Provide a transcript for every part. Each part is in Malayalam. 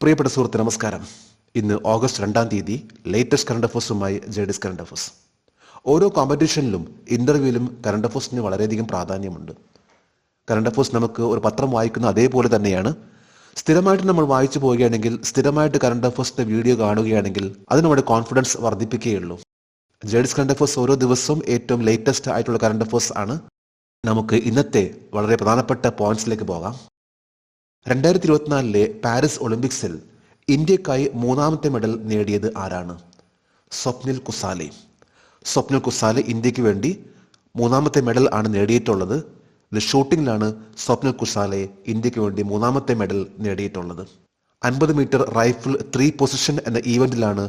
പ്രിയപ്പെട്ട സുഹൃത്ത് നമസ്കാരം. ഇന്ന് ഓഗസ്റ്റ് 2-ാം തീയതി ലേറ്റസ്റ്റ് കറണ്ട് അഫേഴ്സുമായി ജെഡിസ് കറണ്ട് അഫേഴ്സ്. ഓരോ കോമ്പറ്റീഷനിലും ഇന്റർവ്യൂവിലും കറണ്ട് അഫേഴ്സിന് വളരെയധികം പ്രാധാന്യമുണ്ട്. കറണ്ട് അഫേഴ്സ് നമുക്ക് ഒരു പത്രം വായിക്കുന്ന അതേപോലെ തന്നെയാണ്. സ്ഥിരമായിട്ട് നമ്മൾ വായിച്ചു പോവുകയാണെങ്കിൽ, സ്ഥിരമായിട്ട് കറണ്ട് അഫേഴ്സിന്റെ വീഡിയോ കാണുകയാണെങ്കിൽ അത് നമ്മുടെ കോൺഫിഡൻസ് വർദ്ധിപ്പിക്കുകയുള്ളൂ. ജെഡിസ് കറണ്ട് അഫേഴ്സ് ഓരോ ദിവസവും ഏറ്റവും ലേറ്റസ്റ്റ് ആയിട്ടുള്ള കറണ്ട് അഫേഴ്സ് ആണ്. നമുക്ക് ഇന്നത്തെ വളരെ പ്രധാനപ്പെട്ട പോയിന്റ്സിലേക്ക് പോകാം. 2024 പാരീസ് ഒളിമ്പിക്സിൽ ഇന്ത്യക്കായി 3ാമത്തെ മെഡൽ നേടിയത് ആരാണ്? സ്വപ്നിൽ കുസാലെ. സ്വപ്നിൽ കുസാലെ ഇന്ത്യക്ക് വേണ്ടി 3ാമത്തെ മെഡൽ ആണ് നേടിയിട്ടുള്ളത്. ഷൂട്ടിങ്ങിലാണ് സ്വപ്നിൽ കുസാലെ ഇന്ത്യക്ക് വേണ്ടി 3ാമത്തെ മെഡൽ നേടിയിട്ടുള്ളത്. 50 മീറ്റർ റൈഫിൾ 3 പൊസിഷൻ എന്ന ഈവന്റിലാണ്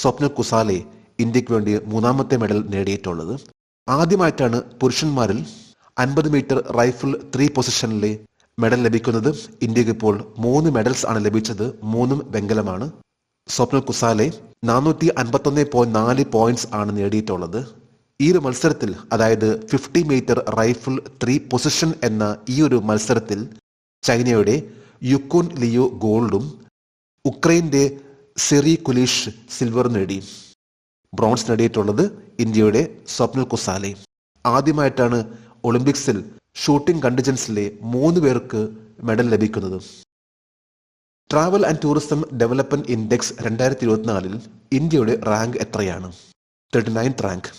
സ്വപ്നിൽ കുസാലെ ഇന്ത്യക്ക് വേണ്ടി 3ാമത്തെ മെഡൽ നേടിയിട്ടുള്ളത്. ആദ്യമായിട്ടാണ് പുരുഷന്മാരിൽ 50 മീറ്റർ റൈഫിൾ 3 പൊസിഷനിലെ മെഡൽ ലഭിക്കുന്നത്. ഇന്ത്യക്ക് ഇപ്പോൾ 3 മെഡൽസ് ആണ് ലഭിച്ചത്. 3ഉം വെങ്കലമാണ്. സ്വപ്നിൽ കുസാലെ 451.4 പോയിന്റ്സ് ആണ് നേടിയിട്ടുള്ളത്. ഈ ഒരു മത്സരത്തിൽ, അതായത് 50 മീറ്റർ റൈഫിൾ 3 പൊസിഷൻ എന്ന ഈ ഒരു മത്സരത്തിൽ ചൈനയുടെ യുക്കുൻ ലിയോ ഗോൾഡും ഉക്രൈന്റെ സെറി കുലീഷ് സിൽവർ നേടി. ബ്രോൺസ് നേടിയിട്ടുള്ളത് ഇന്ത്യയുടെ സ്വപ്നിൽ കുസാലെ. ആദ്യമായിട്ടാണ് ഒളിമ്പിക്സിൽ ഷൂട്ടിംഗ് കണ്ടിജൻസിലെ 3 പേർക്ക് മെഡൽ ലഭിക്കുന്നത്. Travel and tourism development index 2024 ഇന്ത്യയുടെ റാങ്ക് എത്രയാണ്? 39th rank.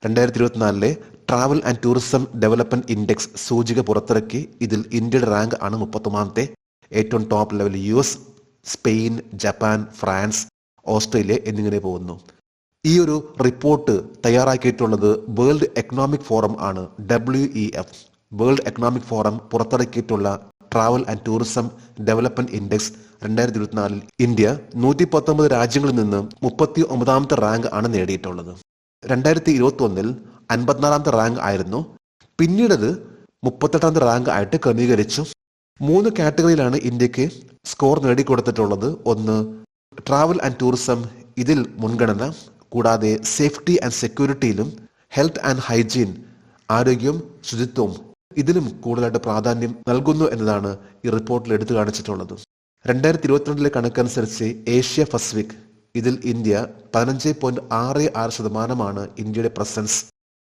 2024 travel and tourism development index സൂചിക പുറത്തിറക്കി. ഇതിൽ ഇന്ത്യയുടെ റാങ്ക് ആണ് 31ാമത്തെ. ഏറ്റവും top level US, Spain, Japan, France, Australia എന്നിങ്ങനെ പോകുന്നു. ഈ ഒരു റിപ്പോർട്ട് തയ്യാറാക്കിയിട്ടുള്ളത് വേൾഡ് എക്കണോമിക് ഫോറം ആണ്. WEF, വേൾഡ് എക്കണോമിക് ഫോറം പുറത്തിറക്കിയിട്ടുള്ള travel and tourism development index 2024 India 119 രാജ്യങ്ങളിൽ നിന്ന് 39ാമത്തെ റാങ്ക് ആണ് നേടിയിട്ടുള്ളത്. 2021 54ാമത്തെ റാങ്ക് ആയിരുന്നു. പിന്നീടത് 38ാമത്തെ റാങ്ക് ആയിട്ട് ക്രമീകരിച്ചു. 3 കാറ്റഗറിയിലാണ് ഇന്ത്യക്ക് സ്കോർ നേടിക്കൊടുത്തിട്ടുള്ളത്. ഒന്ന്, ട്രാവൽ ആൻഡ് ടൂറിസം, ഇതിൽ മുൻഗണന. കൂടാതെ സേഫ്റ്റി ആൻഡ് സെക്യൂരിറ്റിയിലും ഹെൽത്ത് ആൻഡ് ഹൈജീൻ, ആരോഗ്യവും ശുചിത്വവും, ഇതിലും കൂടുതലായിട്ട് പ്രാധാന്യം നൽകുന്നു എന്നതാണ് ഈ റിപ്പോർട്ടിൽ എടുത്തു കാണിച്ചിട്ടുള്ളത്. 2022 കണക്കനുസരിച്ച് ഏഷ്യ പസഫിക്, ഇതിൽ ഇന്ത്യ 15.66% ഇന്ത്യയുടെ പ്രസൻസ്.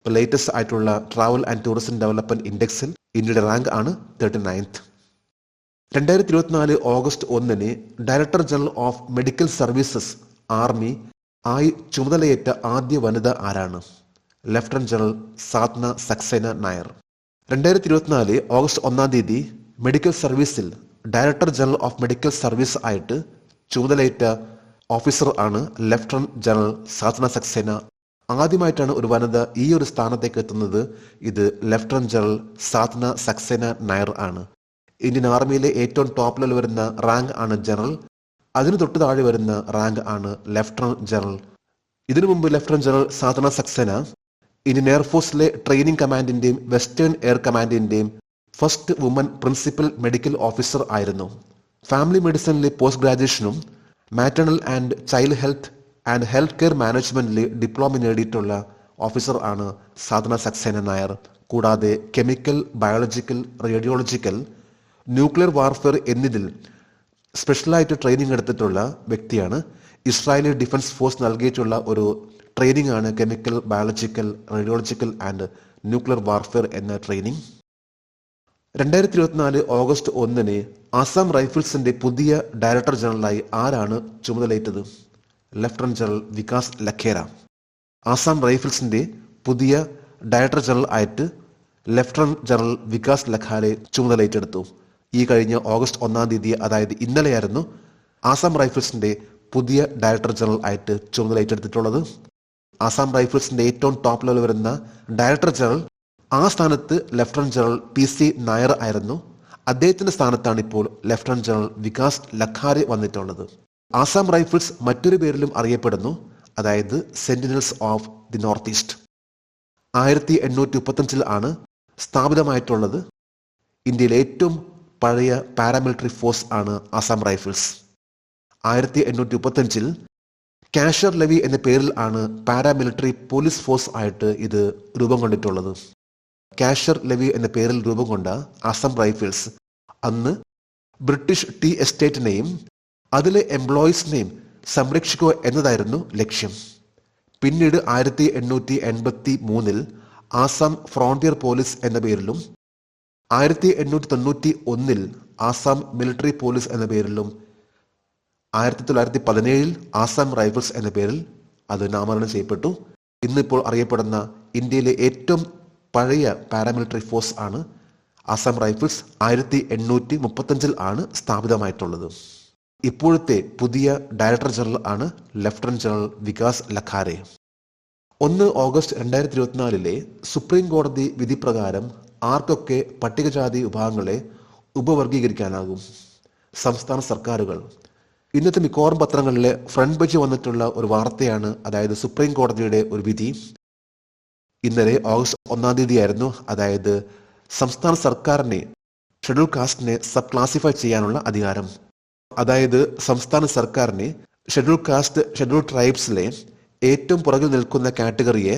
ലേറ്റസ്റ്റ് ആയിട്ടുള്ള ട്രാവൽ ആൻഡ് ടൂറിസം ഡെവലപ്മെന്റ് ഇൻഡെക്സിൽ ഇന്ത്യയുടെ റാങ്ക് ആണ് 39th. 2024 August 1 director general of medical services army ആയി ചുമതലയേറ്റ ആദ്യ വനിത ആരാണ്? Lieutenant general Sadhana Saxena Nair. 2024 August 1-ാം തീയതി മെഡിക്കൽ സർവീസിൽ director general of medical service ആയിട്ട് ചുമതലയേറ്റ ഓഫീസർ ആണ് ലഫ്റ്റനന്റ് ജനറൽ സാധന സക്സേന. ആദ്യമായിട്ടാണ് ഒരു വനിത ഈ ഒരു സ്ഥാനത്തേക്ക് എത്തുന്നത്. ഇത് ലഫ്റ്റനന്റ് ജനറൽ സാധന സക്സേന നായർ ആണ്. ഇന്ത്യൻ ആർമിയിലെ ഏറ്റവും ടോപ്പ് ലെവൽ വരുന്ന റാങ്ക് ആണ് ജനറൽ. അതിന് തൊട്ട് താഴെ വരുന്ന റാങ്ക് ആണ് ലഫ്റ്റനന്റ് ജനറൽ. ഇതിനു മുമ്പ് lieutenant general Sadhana Saxena Indian എയർഫോഴ്സിലെ ട്രെയിനിങ് കമാൻഡിന്റെയും വെസ്റ്റേൺ എയർ കമാൻഡിന്റെയും first woman principal medical officer ആയിരുന്നു. ഫാമിലി മെഡിസിനിലെ പോസ്റ്റ് ഗ്രാജുവേഷനും maternal and child health and health care മാനേജ്മെന്റിലെ ഡിപ്ലോമ നേടിയിട്ടുള്ള ഓഫീസർ ആണ് സാധന സക്സേന നായർ. കൂടാതെ chemical, biological, radiological, nuclear warfare എന്നിതിൽ സ്പെഷ്യലായിട്ട് ട്രെയിനിങ് എടുത്തിട്ടുള്ള വ്യക്തിയാണ്. ഇസ്രായേലി ഡിഫൻസ് ഫോഴ്സ് നൽകിയിട്ടുള്ള ഒരു ട്രെയിനിങ് ആണ് chemical, biological, radiological and nuclear warfare എന്ന ട്രെയിനിങ്. 2024 ഓഗസ്റ്റ് 1 ആസാം റൈഫിൾസിന്റെ പുതിയ ഡയറക്ടർ ജനറലായി ആരാണ് ചുമതലയേറ്റത്? Lieutenant general Vikas Lakhera. ആസാം റൈഫിൾസിന്റെ പുതിയ ഡയറക്ടർ ജനറൽ ആയിട്ട് ലഫ്റ്റനന്റ് ജനറൽ വികാസ് ലഖാരെ ചുമതലയേറ്റെടുത്തു. ഈ കഴിഞ്ഞ ഓഗസ്റ്റ് 1-ാം തീയതി, അതായത് ഇന്നലെയായിരുന്നു ആസാം റൈഫിൾസിന്റെ പുതിയ ഡയറക്ടർ ജനറൽ ആയിട്ട് ചുമതല ഏറ്റെടുത്തിട്ടുള്ളത്. ആസാം റൈഫിൾസിന്റെ ഏറ്റവും ടോപ്പ് ലെവൽ വരുന്ന ഡയറക്ടർ ജനറൽ, ആ സ്ഥാനത്ത് ലഫ്റ്റനന്റ് ജനറൽ PC നായർ ആയിരുന്നു. അദ്ദേഹത്തിന്റെ സ്ഥാനത്താണ് ഇപ്പോൾ ലഫ്റ്റനന്റ് ജനറൽ വികാസ് ലഖാരെ വന്നിട്ടുള്ളത്. ആസാം റൈഫിൾസ് മറ്റൊരു പേരിലും അറിയപ്പെടുന്നു, അതായത് sentinels of the north east. 1835 ആണ് സ്ഥാപിതമായിട്ടുള്ളത്. ഇന്ത്യയിലെ ഏറ്റവും പഴയ പാരാമിലിറ്ററി ഫോഴ്സ് ആണ് ആസാം റൈഫിൾസ്. 1835 കാഷ്യർ ലെവി എന്ന പേരിൽ ആണ് പാരാമിലിറ്ററി പോലീസ് ഫോഴ്സ് ആയിട്ട് ഇത് രൂപം കൊണ്ടിട്ടുള്ളത്. കാഷ്യർ ലെവി എന്ന പേരിൽ രൂപം കൊണ്ട ആസാം റൈഫിൾസ് അന്ന് ബ്രിട്ടീഷ് ടീ എസ്റ്റേറ്റിനെയും അതിലെ എംപ്ലോയീസിനെയും സംരക്ഷിക്കുക എന്നതായിരുന്നു ലക്ഷ്യം. പിന്നീട് 1883 ആസാം ഫ്രോണ്ടിയർ പോലീസ് എന്ന പേരിലും 1891 ആസാം മിലിറ്ററി പോലീസ് എന്ന പേരിലും 1917 ആസാം റൈഫിൾസ് എന്ന പേരിൽ അത് നാമകരണം ചെയ്യപ്പെട്ടു. ഇന്നിപ്പോൾ അറിയപ്പെടുന്ന ഇന്ത്യയിലെ ഏറ്റവും പഴയ പാരാമിലിറ്ററി ഫോഴ്സ് ആണ് ആസാം റൈഫിൾസ്. 1835 ആണ് സ്ഥാപിതമായിട്ടുള്ളത്. ഇപ്പോഴത്തെ പുതിയ ഡയറക്ടർ ജനറൽ ആണ് lieutenant general Vikas Lakhera. 1 August 2024 supreme കോടതി വിധി പ്രകാരം ആർക്കൊക്കെ പട്ടികജാതി വിഭാഗങ്ങളെ ഉപവർഗീകരിക്കാനാകും? സംസ്ഥാന സർക്കാരുകൾ. ഇന്നത്തെ മിക്കവാറും പത്രങ്ങളിലെ ഫ്രണ്ട് പേജ് വന്നിട്ടുള്ള ഒരു വാർത്തയാണ്, അതായത് സുപ്രീം കോടതിയുടെ ഒരു വിധി. ഇന്നലെ ഓഗസ്റ്റ് 1 ആയിരുന്നു. അതായത് സംസ്ഥാന സർക്കാരിനെ ഷെഡ്യൂൾ കാസ്റ്റിനെ സബ് ക്ലാസിഫൈ ചെയ്യാനുള്ള അധികാരം. അതായത് സംസ്ഥാന സർക്കാരിനെ ഷെഡ്യൂൾ കാസ്റ്റ്, ഷെഡ്യൂൾ ട്രൈബ്സിലെ ഏറ്റവും പുറകിൽ നിൽക്കുന്ന കാറ്റഗറിയെ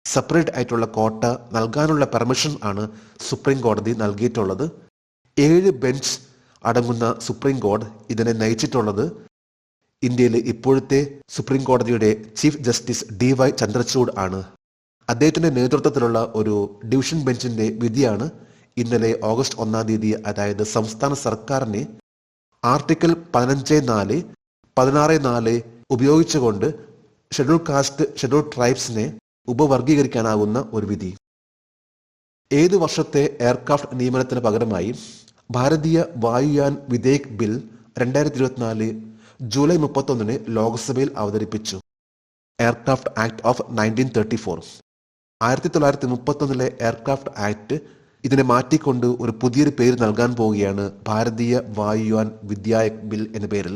സെപ്പറേറ്റ് ആയിട്ടുള്ള കോട്ട നൽകാനുള്ള പെർമിഷൻ ആണ് സുപ്രീം കോടതി നൽകിയിട്ടുള്ളത്. 7 ബെഞ്ച് അടങ്ങുന്ന സുപ്രീം കോടതി ഇതിനെ നയിച്ചിട്ടുള്ളത് ഇന്ത്യയിലെ ഇപ്പോഴത്തെ സുപ്രീം കോടതിയുടെ ചീഫ് ജസ്റ്റിസ് DY ചന്ദ്രചൂഡ് ആണ്. അദ്ദേഹത്തിന്റെ നേതൃത്വത്തിലുള്ള ഒരു ഡിവിഷൻ ബെഞ്ചിന്റെ വിധിയാണ് ഇന്നലെ ഓഗസ്റ്റ് 1 അതായത് സംസ്ഥാന സർക്കാരിനെ ആർട്ടിക്കിൾ 15(4), 16(4) ഉപയോഗിച്ചുകൊണ്ട് ഷെഡ്യൂൾ കാസ്റ്റ്, ഷെഡ്യൂൾ ട്രൈബ്സിനെ ഉപവർഗീകരിക്കാനാകുന്ന ഒരു വിധി. ഏതു വർഷത്തെ എയർക്രാഫ്റ്റ് നിയമനത്തിന് പകരമായി ഭാരതീയ വായുയാൻ വിധേയക് ബിൽ 2024 ജൂലൈ 31 ലോക്സഭയിൽ അവതരിപ്പിച്ചു. Aircraft act of 1934. 1931 aircraft act ഇതിനെ മാറ്റിക്കൊണ്ട് ഒരു പുതിയൊരു പേര് നൽകാൻ പോവുകയാണ്. ഭാരതീയ വായുയാൻ വിധേയക് ബിൽ എന്ന പേരിൽ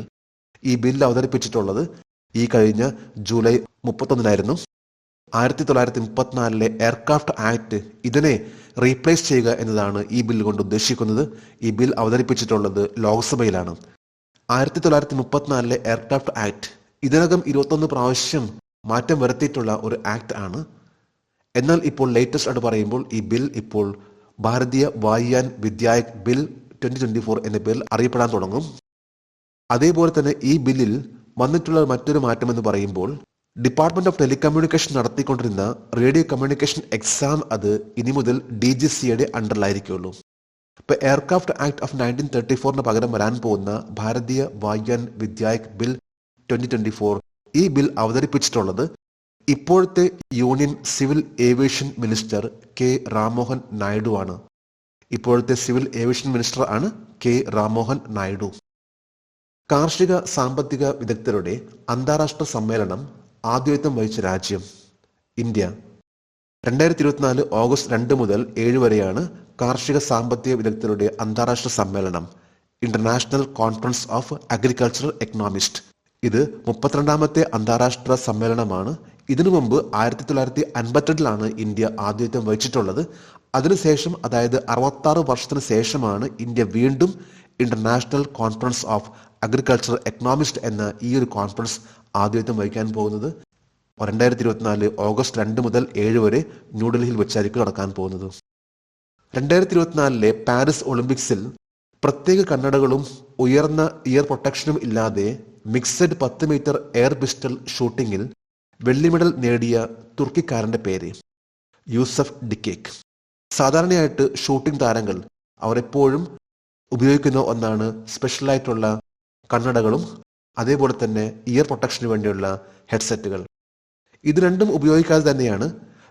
ഈ ബിൽ അവതരിപ്പിച്ചിട്ടുള്ളത് ഈ കഴിഞ്ഞ ജൂലൈ 31 1934 എയർക്രാഫ്റ്റ് ആക്ട് ഇതിനെ റീപ്ലേസ് ചെയ്യുക എന്നതാണ് ഈ ബിൽ കൊണ്ട് ഉദ്ദേശിക്കുന്നത്. ഈ ബിൽ അവതരിപ്പിച്ചിട്ടുള്ളത് ലോക്സഭയിലാണ്. 1934 എയർക്രാഫ്റ്റ് ആക്ട് ഇതിനകം 21 പ്രാവശ്യം മാറ്റം വരുത്തിയിട്ടുള്ള ഒരു ആക്ട് ആണ്. എന്നാൽ ഇപ്പോൾ ലേറ്റസ്റ്റ് ആയിട്ട് പറയുമ്പോൾ ഈ ബിൽ ഇപ്പോൾ ഭാരതീയ വായുയാൻ വിധേയക് ബിൽ 2024 എന്ന പേരിൽ അറിയപ്പെടാൻ തുടങ്ങും. അതേപോലെ തന്നെ ഈ ബില്ലിൽ വന്നിട്ടുള്ള മറ്റൊരു മാറ്റം എന്ന് പറയുമ്പോൾ ഡിപ്പാർട്ട്മെന്റ് ഓഫ് ടെലികമ്മ്യൂണിക്കേഷൻ നടത്തിക്കൊണ്ടിരുന്ന റേഡിയോ കമ്മ്യൂണിക്കേഷൻ എക്സാം അത് ഇനി മുതൽ DGCയുടെ അണ്ടറിലായിരിക്കുള്ളൂ. ഇപ്പൊ എയർക്രാഫ്റ്റ് ആക്ട് ഓഫ് 1934 പകരം വരാൻ പോകുന്ന ഭാരതീയ വായുയാൻ വിധേയക് ബിൽ 2024 ഈ ബിൽ അവതരിപ്പിച്ചിട്ടുള്ളത് ഇപ്പോഴത്തെ union civil aviation minister K. Ram Mohan Naidu ആണ്. ഇപ്പോഴത്തെ സിവിൽ ഏവിയേഷൻ മിനിസ്റ്റർ ആണ് K. രാമോഹൻ നായിഡു. കാർഷിക സാമ്പത്തിക വിദഗ്ധരുടെ അന്താരാഷ്ട്ര സമ്മേളനം ആതിഥ്യം വഹിച്ച രാജ്യം ഇന്ത്യ. 2024 ഓഗസ്റ്റ് 2 മുതൽ 7 വരെയാണ് കാർഷിക സാമ്പത്തിക വിദഗ്ധരുടെ അന്താരാഷ്ട്ര സമ്മേളനം, international conference of agricultural economist. ഇത് 32ാമത്തെ അന്താരാഷ്ട്ര സമ്മേളനമാണ്. ഇതിനു മുമ്പ് 1952 ഇന്ത്യ ആതിഥ്യം വഹിച്ചിട്ടുള്ളത്. അതിനുശേഷം, അതായത് 66 വർഷത്തിന് ശേഷമാണ് ഇന്ത്യ വീണ്ടും international conference of agricultural economist എന്ന ഈ ഒരു കോൺഫറൻസ് ആതിഥ്യം വഹിക്കാൻ പോകുന്നത്. 2024 ഓഗസ്റ്റ് 2 മുതൽ 7 വരെ ന്യൂഡൽഹിയിൽ വെച്ചായിരിക്കും നടക്കാൻ പോകുന്നത്. 2024 പാരീസ് ഒളിമ്പിക്സിൽ പ്രത്യേക കണ്ണടകളും ഉയർന്ന ഇയർ പ്രൊട്ടക്ഷനും ഇല്ലാതെ മിക്സഡ് 10 മീറ്റർ എയർ പിസ്റ്റൾ ഷൂട്ടിങ്ങിൽ വെള്ളി മെഡൽ നേടിയ തുർക്കിക്കാരന്റെ പേര് യൂസഫ് ഡിക്കേക്ക്. സാധാരണയായിട്ട് ഷൂട്ടിംഗ് താരങ്ങൾ അവർ എപ്പോഴും ഉപയോഗിക്കുന്ന ഒന്നാണ് സ്പെഷ്യലായിട്ടുള്ള കണ്ണടകളും അതേപോലെ തന്നെ ഇയർ പ്രൊട്ടക്ഷന് വേണ്ടിയുള്ള ഹെഡ്സെറ്റുകൾ. ഇത് രണ്ടും ഉപയോഗിക്കാതെ തന്നെയാണ്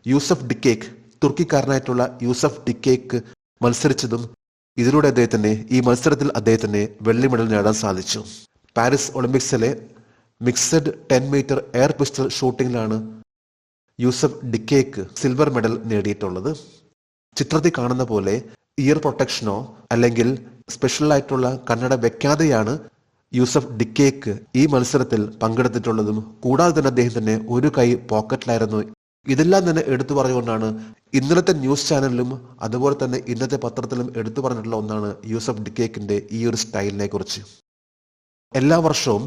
യൂസഫ് ഡിക്കേക്ക്, തുർക്കിക്കാരനായിട്ടുള്ള യൂസഫ് ഡിക്കേക്ക് മത്സരിച്ചതും. ഇതിലൂടെ ഈ മത്സരത്തിൽ അദ്ദേഹത്തിന് വെള്ളി മെഡൽ നേടാൻ സാധിച്ചു. പാരീസ് ഒളിമ്പിക്സിലെ മിക്സഡ് 10 മീറ്റർ എയർ പിസ്റ്റൾ ഷൂട്ടിങ്ങിലാണ് യൂസഫ് ഡിക്കേക്ക് സിൽവർ മെഡൽ നേടിയിട്ടുള്ളത്. ചിത്രത്തിൽ കാണുന്ന പോലെ ഇയർ പ്രൊട്ടക്ഷനോ അല്ലെങ്കിൽ സ്പെഷ്യൽ ആയിട്ടുള്ള കണ്ണട വെക്കാതെയാണ് യൂസഫ് ഡിക്കേക്ക് ഈ മത്സരത്തിൽ പങ്കെടുത്തിട്ടുള്ളതും. കൂടാതെ തന്നെ അദ്ദേഹത്തിന്റെ ഒരു കൈ പോക്കറ്റിലായിരുന്നു. ഇതെല്ലാം തന്നെ എടുത്തു പറഞ്ഞുകൊണ്ടാണ് ഇന്നലത്തെ ന്യൂസ് ചാനലിലും അതുപോലെ തന്നെ ഇന്നത്തെ പത്രത്തിലും എടുത്തു പറഞ്ഞിട്ടുള്ള ഒന്നാണ് യൂസഫ് ഡിക്കേക്കിന്റെ ഈ ഒരു സ്റ്റൈലിനെ കുറിച്ച്. എല്ലാ വർഷവും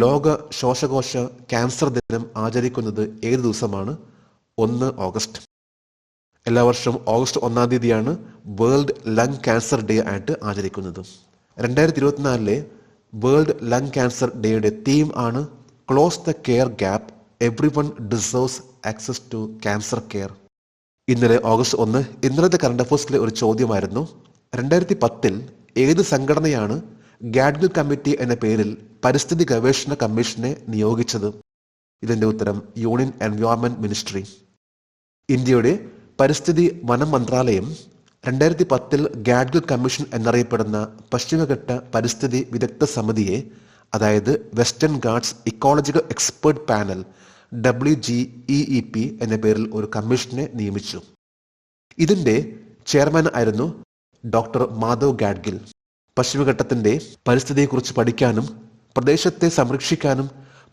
ലോക ശ്വാസകോശ ക്യാൻസർ ദിനം ആചരിക്കുന്നത് ഏത് ദിവസമാണ്? 1 ഓഗസ്റ്റ്. എല്ലാ വർഷവും August 1 world lung cancer day ആയിട്ട് ആചരിക്കുന്നത്. 2024 വേൾഡ് ലങ് ക്യാൻസർ ഡേയുടെ തീം ആണ് close the care gap, every one deserves access to cancer care. ഇന്നലെ ഓഗസ്റ്റ് 1 ഇന്നലത്തെ കറണ്ട് അഫയേഴ്സിലെ ഒരു ചോദ്യമായിരുന്നു, 2010 ഏത് സംഘടനയാണ് ഗാഡ്ഗിൽ കമ്മിറ്റി എന്ന പേരിൽ പരിസ്ഥിതി ഗവേഷണ കമ്മീഷനെ നിയോഗിച്ചത്? ഇതിന്റെ ഉത്തരം യൂണിയൻ എൻവയോൺമെന്റ് മിനിസ്ട്രി. ഇന്ത്യയുടെ പരിസ്ഥിതി വനം മന്ത്രാലയം 2010 ഗാഡ്ഗിൽ കമ്മീഷൻ എന്നറിയപ്പെടുന്ന പശ്ചിമഘട്ട പരിസ്ഥിതി വിദഗ്ധ സമിതിയെ, അതായത് western guards ecological expert panel WGEEP എന്ന പേരിൽ ഒരു കമ്മീഷനെ നിയമിച്ചു. ഇതിന്റെ ചെയർമാൻ ആയിരുന്നു ഡോക്ടർ മാധവ് ഗാഡ്ഗിൽ. പശ്ചിമഘട്ടത്തിന്റെ പരിസ്ഥിതിയെക്കുറിച്ച് പഠിക്കാനും പ്രദേശത്തെ സംരക്ഷിക്കാനും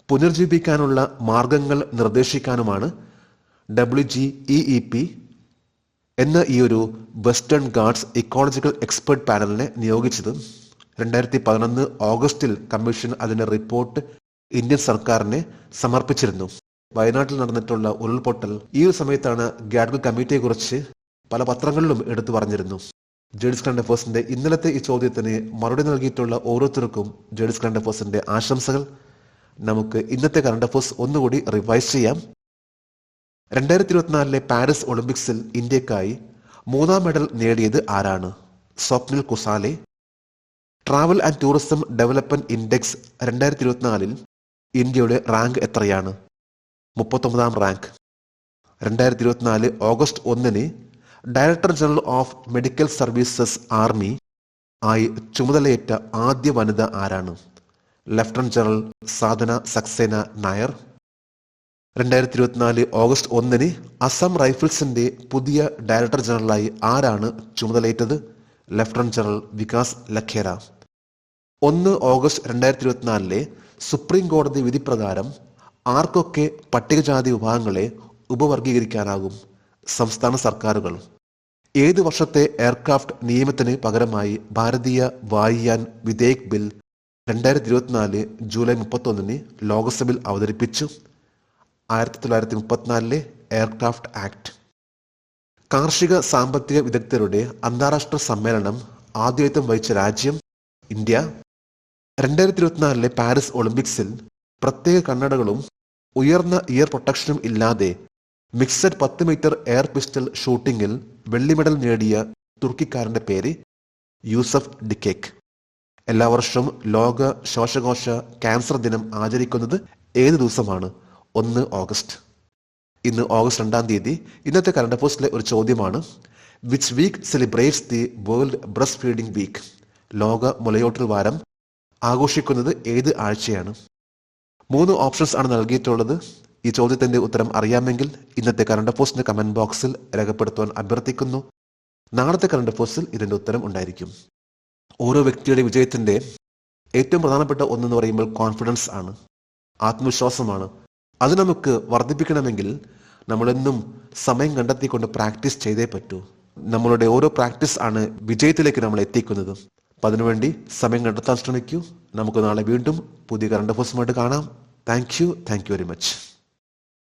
പുനർജീവിക്കാനുള്ള മാർഗങ്ങൾ നിർദ്ദേശിക്കാനുമാണ് WGEEP എന്ന ഈ ഒരു വെസ്റ്റേൺ ഗാർഡ്സ് ഇക്കോളജിക്കൽ എക്സ്പേർട്ട് പാനലിനെ നിയോഗിച്ചത്. 2011 ഓഗസ്റ്റിൽ കമ്മീഷൻ അതിന്റെ റിപ്പോർട്ട് ഇന്ത്യൻ സർക്കാരിനെ സമർപ്പിച്ചിരുന്നു. വയനാട്ടിൽ നടന്നിട്ടുള്ള ഉരുൾപൊട്ടൽ ഈ ഒരു സമയത്താണ് ഗാഡ്ഗിൽ കമ്മിറ്റിയെക്കുറിച്ച് പല പത്രങ്ങളിലും എടുത്തു പറഞ്ഞിരുന്നു. ജേഡിസ് കറണ്ട് അഫയേഴ്സിന്റെ ഇന്നലത്തെ ഈ ചോദ്യത്തിന് മറുപടി നൽകിയിട്ടുള്ള ഓരോരുത്തർക്കും ജേഡിസ് കറണ്ട് അഫയേഴ്സിന്റെ ആശംസകൾ. നമുക്ക് ഇന്നത്തെ കറണ്ട് അഫയേഴ്സ് ഒന്നുകൂടി റിവൈസ് ചെയ്യാം. 2024 പാരീസ് ഒളിമ്പിക്സിൽ ഇന്ത്യക്കായി 3ാം മെഡൽ നേടിയത് ആരാണ്? Swapnil Kusale. Travel and tourism development index 2024 ഇന്ത്യയുടെ റാങ്ക് എത്രയാണ്? 39ാം rank. 2024 August 1 director general of medical services army ആയി ചുമതലയേറ്റ ആദ്യ വനിത ആരാണ്? Lieutenant general Sadhana Saxena Nair. 2024 August 1 Assam റൈഫിൾസിന്റെ പുതിയ ഡയറക്ടർ ജനറലായി ആരാണ് ചുമതലയേറ്റത്? Lieutenant general Vikas Lakhera. 1 August 2024 supreme കോടതി വിധി പ്രകാരം ആർക്കൊക്കെ പട്ടികജാതി വിഭാഗങ്ങളെ ഉപവർഗീകരിക്കാനാകും? സംസ്ഥാന സർക്കാരുകൾ. ഏത് വർഷത്തെ എയർക്രാഫ്റ്റ് നിയമത്തിന് പകരമായി ഭാരതീയ വായുയാൻ വിധേയക് ബിൽ 2024 ജൂലൈ 31 ലോക്സഭയിൽ അവതരിപ്പിച്ചു? 1934 എയർക്രാഫ്റ്റ് ആക്ട്. കാർഷിക സാമ്പത്തിക വിദഗ്ധരുടെ അന്താരാഷ്ട്ര സമ്മേളനം ആതിഥേയത്വം വഹിച്ച രാജ്യം? ഇന്ത്യ. 2024 പാരീസ് ഒളിമ്പിക്സിൽ പ്രത്യേക കണ്ണടകളും ഉയർന്ന ഇയർ പ്രൊട്ടക്ഷനും ഇല്ലാതെ മിക്സഡ് 10 മീറ്റർ എയർ പിസ്റ്റൾ ഷൂട്ടിംഗിൽ വെള്ളി മെഡൽ നേടിയ തുർക്കിക്കാരന്റെ പേര്? യൂസഫ് ഡിക്കേക്ക്. എല്ലാ വർഷവും ലോക ശ്വാസകോശ ക്യാൻസർ ദിനം ആചരിക്കുന്നത് ഏത് ദിവസമാണ്? 1 ഓഗസ്റ്റ്. ഇന്ന് ഓഗസ്റ്റ് 2-ാം തീയതി. ഇന്നത്തെ കറണ്ട് അഫയേഴ്സിലെ ഒരു ചോദ്യമാണ്, which week celebrates the world breastfeeding week? ലോക മുലയൂട്ടൽ വാരം ആഘോഷിക്കുന്നത് ഏത് ആഴ്ചയാണ്? 3 ഓപ്ഷൻസ് ആണ് നൽകിയിട്ടുള്ളത്. ഈ ചോദ്യത്തിന്റെ ഉത്തരം അറിയാമെങ്കിൽ ഇന്നത്തെ കറണ്ട് അഫയേഴ്സിന്റെ കമന്റ് ബോക്സിൽ രേഖപ്പെടുത്തുവാൻ അഭ്യർത്ഥിക്കുന്നു. നാളത്തെ കറണ്ട് അഫയേഴ്സിൽ ഇതിന്റെ ഉത്തരം ഉണ്ടായിരിക്കും. ഓരോ വ്യക്തിയുടെ വിജയത്തിന്റെ ഏറ്റവും പ്രധാനപ്പെട്ട ഒന്നെന്ന് പറയുമ്പോൾ കോൺഫിഡൻസ് ആണ്, ആത്മവിശ്വാസമാണ്. അത് നമുക്ക് വർദ്ധിപ്പിക്കണമെങ്കിൽ നമ്മളെന്നും സമയം കണ്ടെത്തിക്കൊണ്ട് പ്രാക്ടീസ് ചെയ്തേ പറ്റൂ. നമ്മളുടെ ഓരോ പ്രാക്ടീസ് ആണ് വിജയത്തിലേക്ക് നമ്മൾ എത്തിക്കുന്നത്. അപ്പം അതിനുവേണ്ടി സമയം കണ്ടെത്താൻ ശ്രമിക്കൂ. നമുക്ക് നാളെ വീണ്ടും പുതിയ കറണ്ട് അഫയേഴ്സുമായിട്ട് കാണാം. Thank you very much.